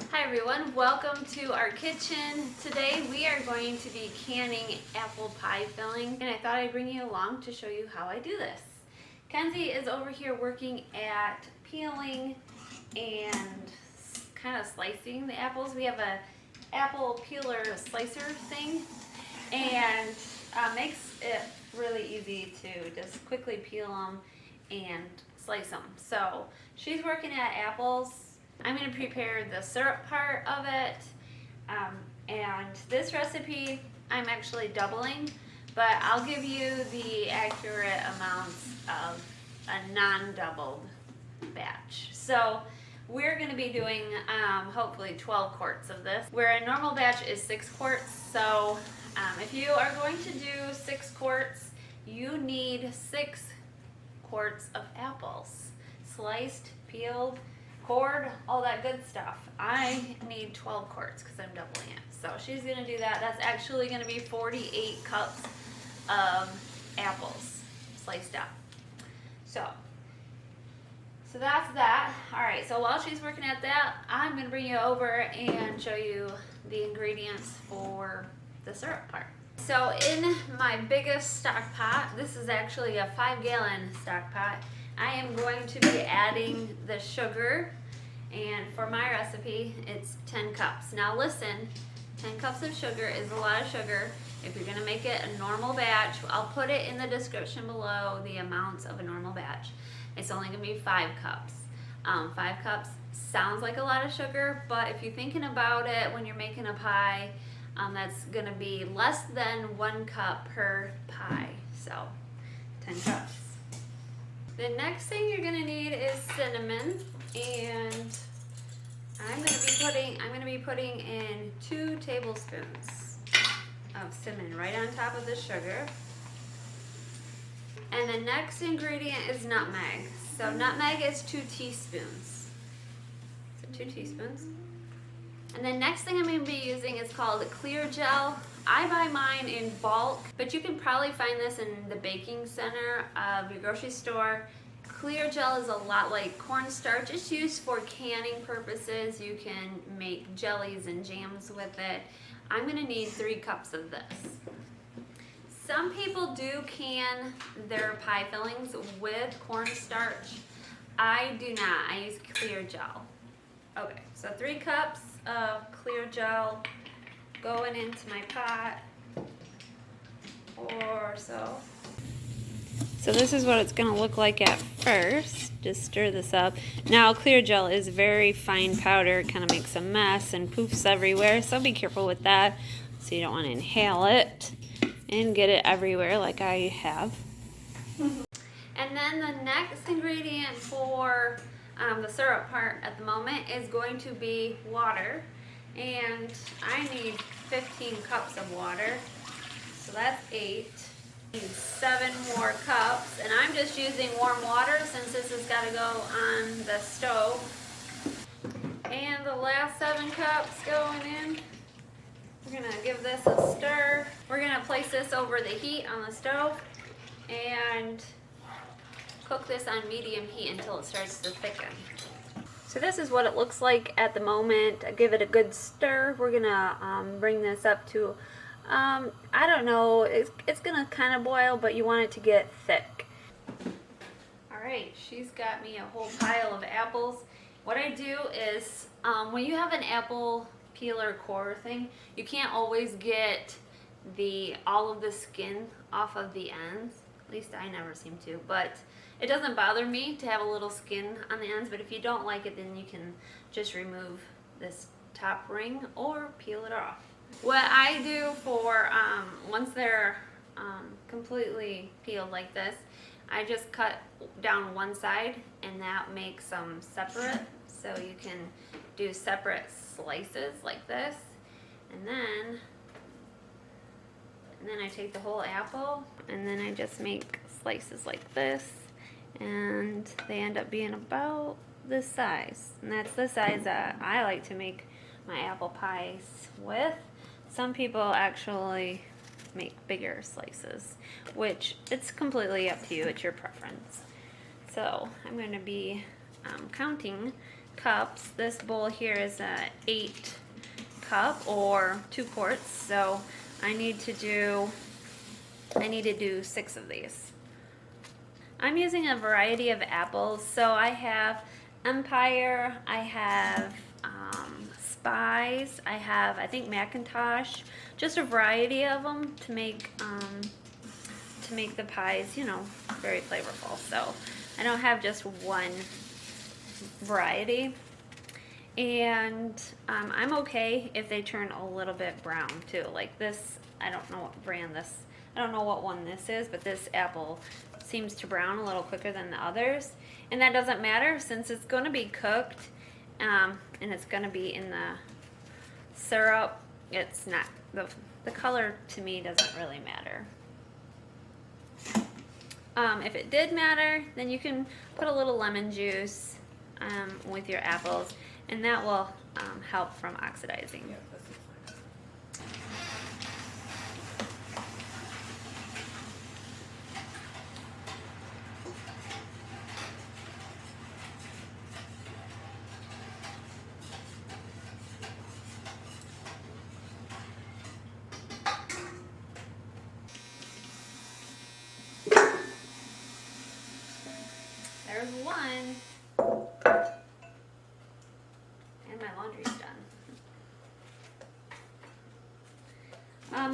Hi everyone, welcome to our kitchen. Today we are going to be canning apple pie filling, and I thought I'd bring you along to show you how I do this. Kenzie is over here working at peeling and kind of slicing the apples. We have a apple peeler slicer thing, and makes it really easy to just quickly peel them and slice them. So she's working at apples. I'm going to prepare the syrup part of it, and this recipe I'm actually doubling, but I'll give you the accurate amounts of a non-doubled batch. So we're going to be doing hopefully 12 quarts of this, where a normal batch is 6 quarts. So if you are going to do 6 quarts, you need 6 quarts of apples, sliced, peeled, cored, all that good stuff. I need 12 quarts because I'm doubling it. So she's gonna do that. That's actually gonna be 48 cups of apples sliced up. So that's that. All right, so while she's working at that, I'm gonna bring you over and show you the ingredients for the syrup part. So in my biggest stock pot, this is actually a 5-gallon stock pot, I am going to be adding the sugar, and for my recipe, it's 10 cups. Now listen, 10 cups of sugar is a lot of sugar. If you're gonna make it a normal batch, I'll put it in the description below, the amounts of a normal batch. It's only gonna be 5 cups. 5 cups sounds like a lot of sugar, but if you're thinking about it when you're making a pie, that's gonna be less than 1 cup per pie, so 10 cups. The next thing you're gonna need is cinnamon, and I'm gonna be putting in 2 tablespoons of cinnamon right on top of the sugar. And the next ingredient is nutmeg. So nutmeg is 2 teaspoons. So 2 teaspoons. And the next thing I'm going to be using is called clear gel. I buy mine in bulk, but you can probably find this in the baking center of your grocery store. Clear gel is a lot like cornstarch. It's used for canning purposes. You can make jellies and jams with it. I'm going to need 3 cups of this. Some people do can their pie fillings with cornstarch. I do not. I use clear gel. Okay, so 3 cups of clear gel going into my pot or so. So this is what it's going to look like at first. Just stir this up. Now clear gel is very fine powder. It kind of makes a mess and poofs everywhere, so be careful with that so you don't want to inhale it and get it everywhere like I have. And then the next ingredient for the syrup part at the moment is going to be water, and I need 15 cups of water, so that's 8. I need 7 more cups, and I'm just using warm water since this has got to go on the stove. And the last 7 cups going in. We're going to give this a stir. We're going to place this over the heat on the stove and cook this on medium heat until it starts to thicken. So this is what it looks like at the moment. Give it a good stir. We're gonna bring this up to, I don't know, it's gonna kind of boil, but you want it to get thick. Alright, she's got me a whole pile of apples. What I do is, when you have an apple peeler core thing, you can't always get all of the skin off of the ends. At least I never seem to, but it doesn't bother me to have a little skin on the ends, but if you don't like it, then you can just remove this top ring or peel it off. What I do for, once they're completely peeled like this, I just cut down one side, and that makes them separate, so you can do separate slices like this, and then I take the whole apple, and then I just make slices like this, and they end up being about this size. And that's the size that I like to make my apple pies with. Some people actually make bigger slices, which it's completely up to you. It's your preference. So I'm going to be counting cups. This bowl here is a 8 cup or 2 quarts, so I need to do 6 of these. I'm using a variety of apples, so I have Empire, I have Spice, I have, I think, Macintosh, just a variety of them to make the pies, you know, very flavorful. So I don't have just one variety. And I'm okay if they turn a little bit brown too. Like this, I don't know what brand this, I don't know what one this is, but this apple seems to brown a little quicker than the others. And that doesn't matter since it's going to be cooked and it's going to be in the syrup. It's not, the color to me doesn't really matter. If it did matter, then you can put a little lemon juice with your apples, and that will help from oxidizing. Yeah, There's one. And my laundry's done.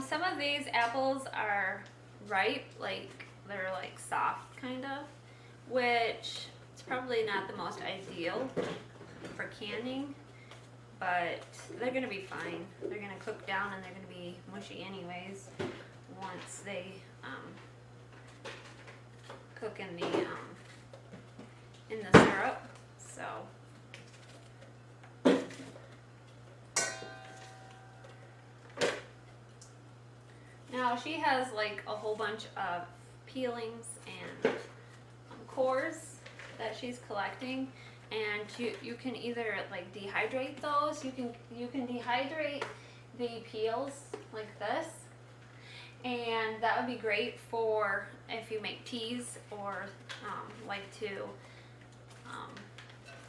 Some of these apples are ripe, like they're like soft kind of, which is probably not the most ideal for canning, but they're gonna be fine. They're gonna cook down and they're gonna be mushy anyways once they cook in the syrup. So now she has like a whole bunch of peelings and cores that she's collecting, and you can either like dehydrate those. You can dehydrate the peels like this, and that would be great for if you make teas or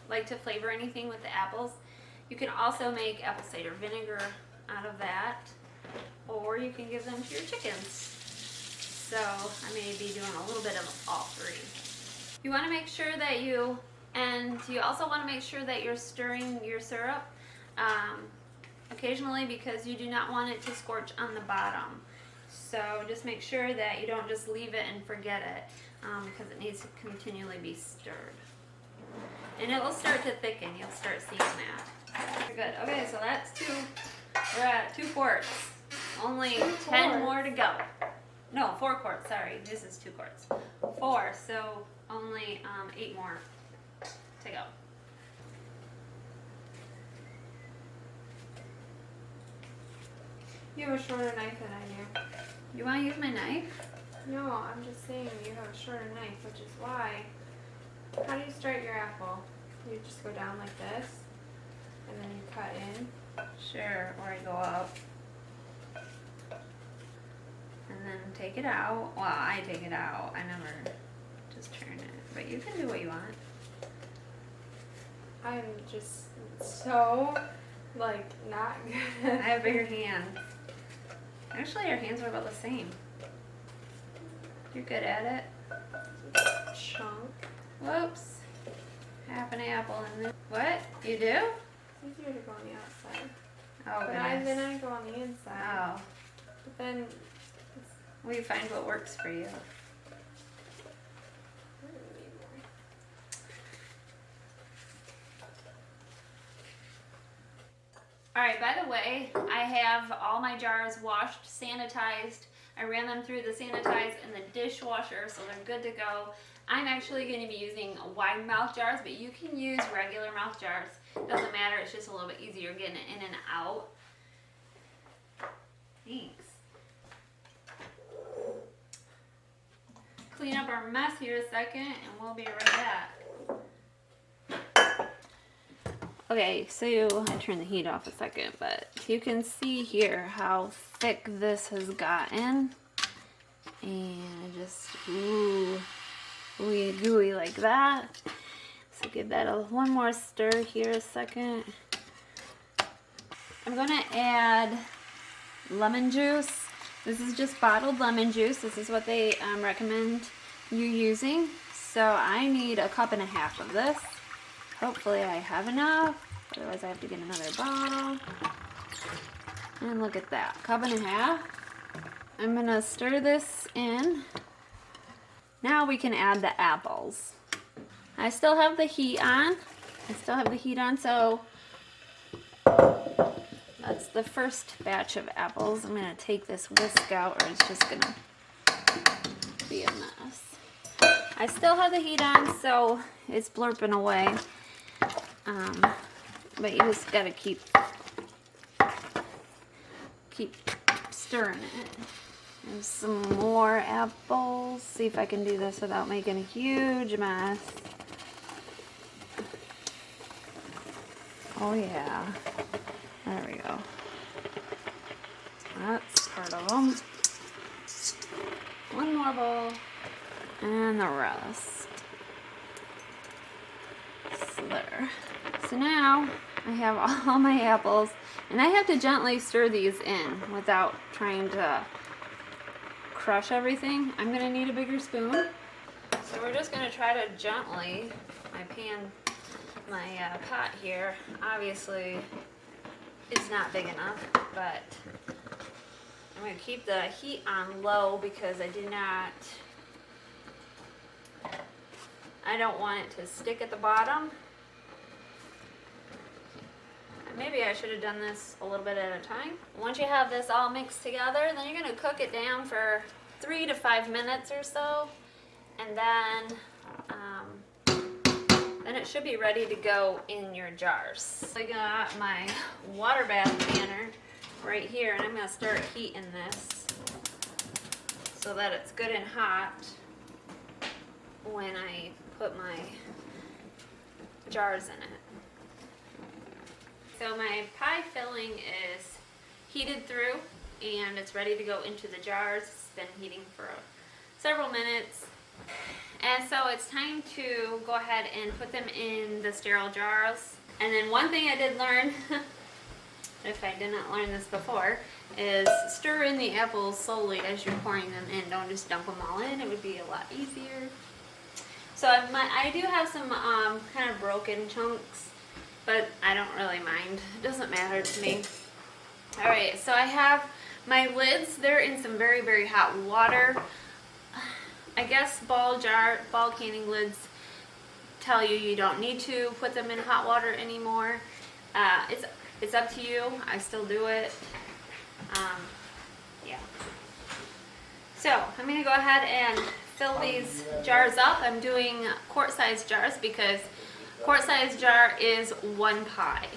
like to flavor anything with the apples. You can also make apple cider vinegar out of that, or you can give them to your chickens. So I may be doing a little bit of all three. You want to make sure that you also want to make sure that you're stirring your syrup occasionally, because you do not want it to scorch on the bottom. So just make sure that you don't just leave it and forget it, because it needs to continually be stirred. And it will start to thicken. You'll start seeing that. Good. Okay, so that's 2. We're at 2 quarts. Only 10 more to go. No, 4 quarts. Sorry, this is 2 quarts. 4. So only 8 more to go. You have a shorter knife than I do. You want to use my knife? No, I'm just saying you have a shorter knife, which is why. How do you start your apple? You just go down like this, and then you cut in. Sure, or I go up. And then take it out. Well, I take it out. I never just turn it. But you can do what you want. I'm just so, like, not good. I have bigger hands. Actually, your hands are about the same. You're good at it. Chunk. Whoops. Half an apple in there. What? You do? It's easier to go on the outside. Oh, But then I go on the inside. Oh. But then We find what works for you. Alright, by the way, I have all my jars washed, sanitized. I ran them through the sanitize and the dishwasher, so they're good to go. I'm actually going to be using wide mouth jars, but you can use regular mouth jars. Doesn't matter, it's just a little bit easier getting it in and out. Thanks. Clean up our mess here a second and we'll be right back. Okay, so I turned the heat off a second, but you can see here how thick this has gotten. And just ooey gooey like that. So give that one more stir here a second. I'm gonna add lemon juice. This is just bottled lemon juice. This is what they recommend you using. So I need 1.5 cups of this. Hopefully I have enough. Otherwise I have to get another bottle. And look at that, 1.5 cups. I'm gonna stir this in. Now we can add the apples. I still have the heat on. So that's the first batch of apples. I'm gonna take this whisk out or it's just gonna be a mess. I still have the heat on, so it's blurping away. But you just gotta keep stirring it. There's some more apples. See if I can do this without making a huge mess. Oh yeah, there we go. That's part of them. One more bowl, and the rest. So there. So now I have all my apples, and I have to gently stir these in without trying to crush everything. I'm gonna need a bigger spoon. So we're just gonna try to gently, my pot here obviously is not big enough, but I'm gonna keep the heat on low because I don't want it to stick at the bottom. Maybe I should have done this a little bit at a time. Once you have this all mixed together, then you're gonna cook it down for 3 to 5 minutes or so, and then it should be ready to go in your jars. I got my water bath canner right here, and I'm gonna start heating this so that it's good and hot when I put my jars in it. So my pie filling is heated through and it's ready to go into the jars. It's been heating for several minutes. And so it's time to go ahead and put them in the sterile jars. And then one thing I did learn, if I didn't learn this before, is stir in the apples slowly as you're pouring them in. Don't just dump them all in. It would be a lot easier. So I do have some kind of broken chunks, but I don't really mind. It doesn't matter to me. All right, so I have my lids. They're in some very, very hot water. I guess ball canning lids tell you don't need to put them in hot water anymore. It's up to you. I still do it. Yeah. So I'm gonna go ahead and fill these jars up. I'm doing quart-sized jars because quart-sized jar is 1 pie.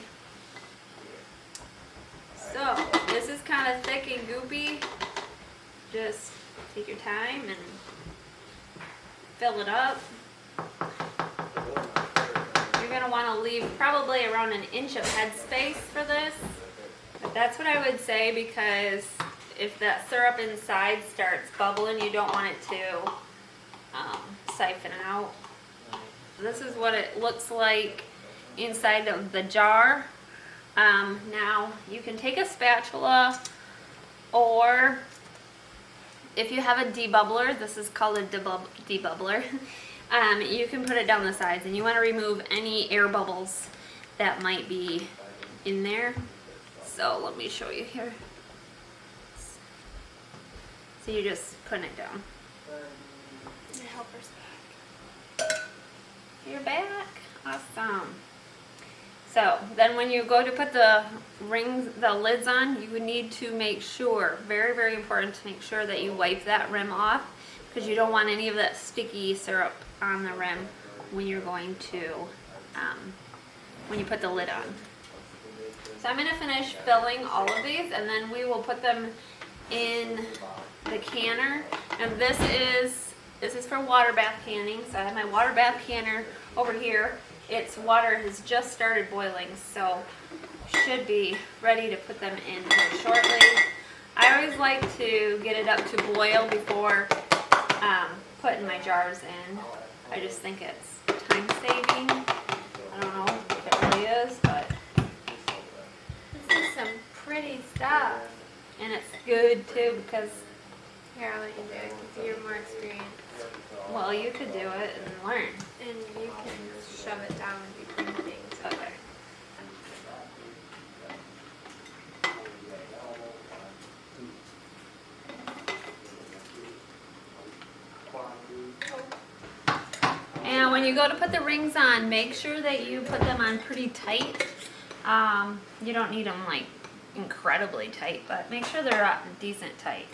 So this is kind of thick and goopy. Just take your time and fill it up. You're going to want to leave probably around 1 inch of headspace for this. But that's what I would say, because if that syrup inside starts bubbling, you don't want it to siphon out. This is what it looks like inside of the jar. Now you can take a spatula, or if you have a debubbler, this is called a debubbler, you can put it down the sides, and you want to remove any air bubbles that might be in there. So let me show you here. So you're just putting it down. Your helper's back. You're back. Awesome. So then when you go to put the lids on, you would need to make sure, very, very important to make sure that you wipe that rim off, because you don't want any of that sticky syrup on the rim when you're going to, when you put the lid on. So I'm going to finish filling all of these, and then we will put them in the canner. And this is for water bath canning. So I have my water bath canner over here. Its water has just started boiling, so should be ready to put them in here shortly. I always like to get it up to boil before putting my jars in. I just think it's time saving. ideas, but This is some pretty stuff. and it's good too because, Here, I'll let you do it because you're more experienced. well, you could do it and learn. And you can shove it down between things. Okay. And when you go to put the rings on, make sure that you put them on pretty tight. You don't need them like incredibly tight, but make sure they're decent tight.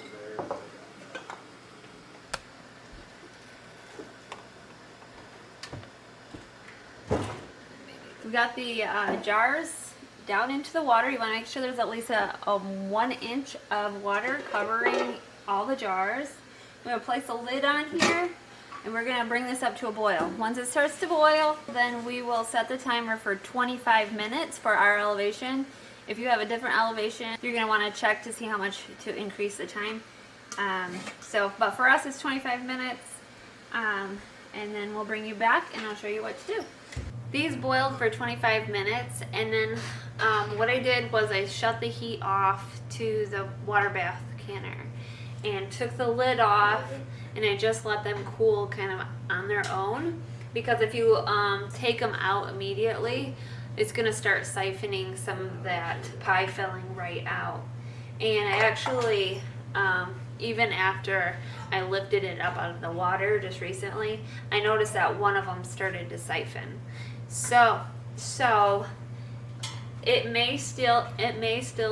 We got the jars down into the water. You want to make sure there's at least a 1 inch of water covering all the jars. We're going to place a lid on here and we're going to bring this up to a boil. Once it starts to boil, then we will set the timer for 25 minutes for our elevation. If you have a different elevation, you're going to want to check to see how much to increase the time. But for us it's 25 minutes, and then we'll bring you back and I'll show you what to do. These boiled for 25 minutes, and then what I did was I shut the heat off to the water bath canner and took the lid off, and I just let them cool kind of on their own, because if you take them out immediately, it's going to start siphoning some of that pie filling right out. And I actually, even after I lifted it up out of the water just recently, I noticed that one of them started to siphon. So it may still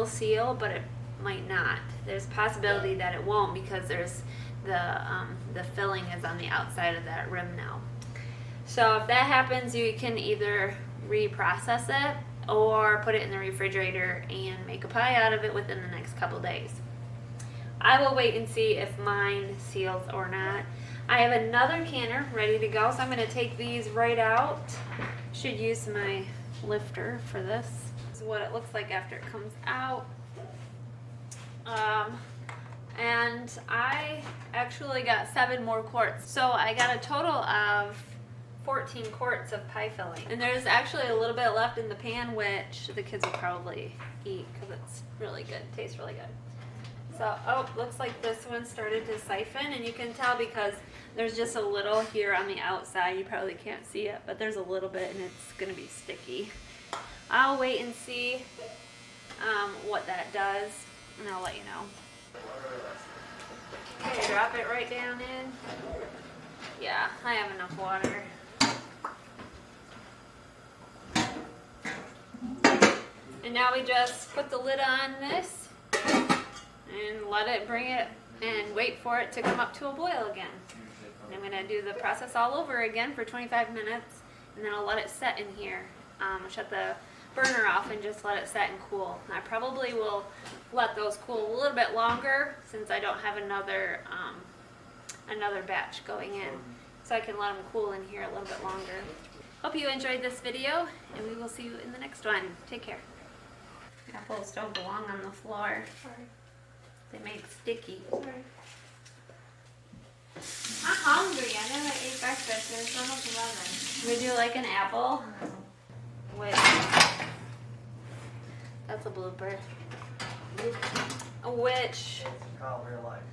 seal, but it might not. There's a possibility that it won't because there's the filling is on the outside of that rim now. So if that happens, you can either reprocess it or put it in the refrigerator and make a pie out of it within the next couple days. I will wait and see if mine seals or not. I have another canner ready to go, so I'm going to take these right out. Should use my lifter for this. This is what it looks like after it comes out. And I actually got 7 more quarts. So I got a total of 14 quarts of pie filling. And there's actually a little bit left in the pan, which the kids will probably eat because it's really good. It tastes really good. So, looks like this one started to siphon, and you can tell because there's just a little here on the outside. You probably can't see it, but there's a little bit and it's going to be sticky. I'll wait and see what that does, and I'll let you know. Okay, drop it right down in. Yeah, I have enough water. And now we just put the lid on this and let it bring it and wait for it to come up to a boil again. And I'm going to do the process all over again for 25 minutes, and then I'll let it set in here. Shut the burner off and just let it set and cool. I probably will let those cool a little bit longer since I don't have another batch going in, so I can let them cool in here a little bit longer. Hope you enjoyed this video, and we will see you in the next one. Take care. Apples don't belong on the floor. Sorry. They make sticky. Sorry. I'm hungry. I never ate breakfast. It's almost 11. Would you like an apple? Wait. That's a blooper. Which Call real life.